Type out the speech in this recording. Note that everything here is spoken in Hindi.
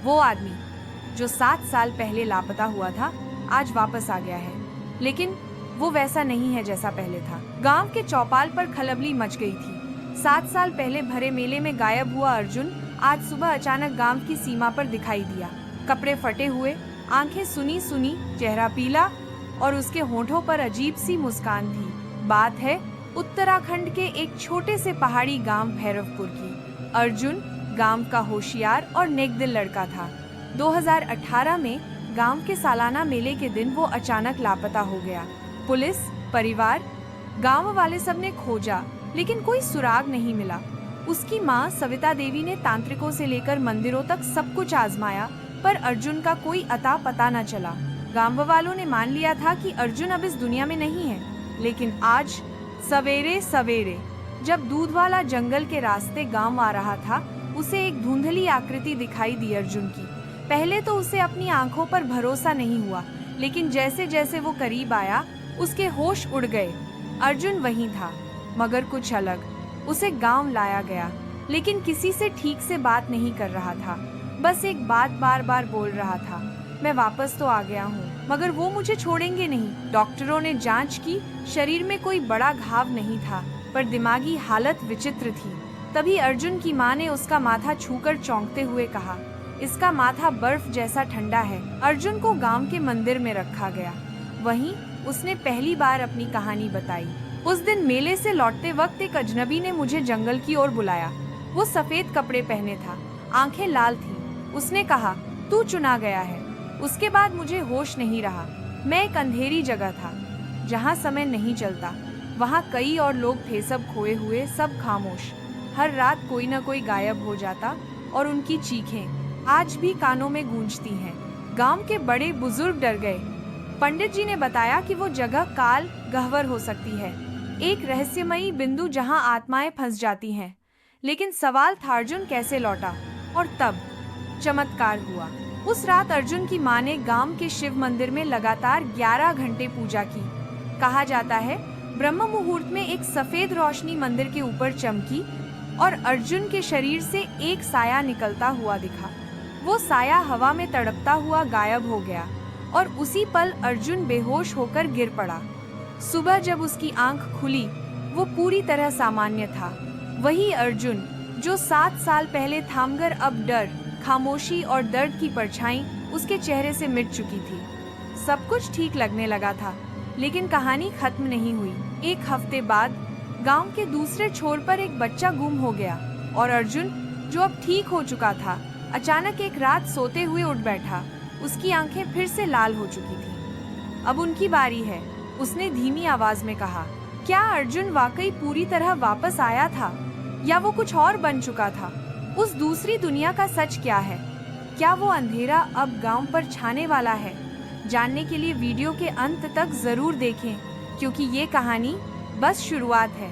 वो आदमी जो 7 साल पहले लापता हुआ था, आज वापस आ गया है, लेकिन वो वैसा नहीं है जैसा पहले था। गांव के चौपाल पर खलबली मच गई थी। 7 साल पहले भरे मेले में गायब हुआ अर्जुन आज सुबह अचानक गांव की सीमा पर दिखाई दिया। कपड़े फटे हुए, आंखें सुनी सुनी, चेहरा पीला और उसके होठों पर अजीब सी मुस्कान थी। बात है उत्तराखंड के एक छोटे से पहाड़ी गांव भैरवपुर की। अर्जुन गांव का होशियार और नेकदिल लड़का था। 2018 में गांव के सालाना मेले के दिन वो अचानक लापता हो गया। पुलिस, परिवार, गांव वाले सब ने खोजा, लेकिन कोई सुराग नहीं मिला। उसकी मां सविता देवी ने तांत्रिकों से लेकर मंदिरों तक सब कुछ आजमाया, पर अर्जुन का कोई अता पता न चला। गांव वालों ने मान लिया था कि अर्जुन अब इस दुनिया में नहीं है, लेकिन आज सवेरे सवेरे जब दूध वाला जंगल के रास्ते गांव आ रहा था, उसे एक धुंधली आकृति दिखाई दी अर्जुन की। पहले तो उसे अपनी आंखों पर भरोसा नहीं हुआ, लेकिन जैसे जैसे वो करीब आया, उसके होश उड़ गए। अर्जुन वहीं था, मगर कुछ अलग। उसे गांव लाया गया, लेकिन किसी से ठीक से बात नहीं कर रहा था। बस एक बात बार बार बोल रहा था, मैं वापस तो आ गया हूँ, मगर वो मुझे छोड़ेंगे नहीं। डॉक्टरों ने जांच की, शरीर में कोई बड़ा घाव नहीं था, पर दिमागी हालत विचित्र थी। तभी अर्जुन की माँ ने उसका माथा छूकर चौंकते हुए कहा, इसका माथा बर्फ जैसा ठंडा है। अर्जुन को गांव के मंदिर में रखा गया। वहीं उसने पहली बार अपनी कहानी बताई। उस दिन मेले से लौटते वक्त एक अजनबी ने मुझे जंगल की ओर बुलाया। वो सफेद कपड़े पहने था, आंखें लाल थी। उसने कहा, तू चुना गया है। उसके बाद मुझे होश नहीं रहा। मैं एक अंधेरी जगह था, जहाँ समय नहीं चलता। वहाँ कई और लोग थे, सब खोए हुए, सब खामोश। हर रात कोई न कोई गायब हो जाता और उनकी चीखें आज भी कानों में गूंजती हैं। गांव के बड़े बुजुर्ग डर गए। पंडित जी ने बताया कि वो जगह काल गह्वर हो सकती है, एक रहस्यमयी बिंदु जहां आत्माएं फंस जाती हैं। लेकिन सवाल था, अर्जुन कैसे लौटा? और तब चमत्कार हुआ। उस रात अर्जुन की मां ने गांव के शिव मंदिर में लगातार 11 घंटे पूजा की। कहा जाता है ब्रह्म मुहूर्त में एक सफेद रोशनी मंदिर के ऊपर चमकी और अर्जुन के शरीर से एक साया निकलता हुआ दिखा। वो साया हवा में तड़पता हुआ गायब हो गया और उसी पल अर्जुन बेहोश होकर गिर पड़ा। सुबह जब उसकी आंख खुली, वो पूरी तरह सामान्य था। वही अर्जुन जो 7 साल पहले थामकर अब डर, खामोशी और दर्द की परछाई उसके चेहरे से मिट चुकी थी। सब कुछ ठीक लगने लगा था, लेकिन कहानी खत्म नहीं हुई। एक हफ्ते बाद गांव के दूसरे छोर पर एक बच्चा गुम हो गया और अर्जुन, जो अब ठीक हो चुका था, अचानक एक रात सोते हुए उठ बैठा। उसकी आंखें फिर से लाल हो चुकी थीं। अब उनकी बारी है, उसने धीमी आवाज में कहा। क्या अर्जुन वाकई पूरी तरह वापस आया था, या वो कुछ और बन चुका था? उस दूसरी दुनिया का सच क्या है? क्या वो अंधेरा अब गांव पर छाने वाला है? जानने के लिए वीडियो के अंत तक जरूर देखें, क्योंकि ये कहानी बस शुरुआत है।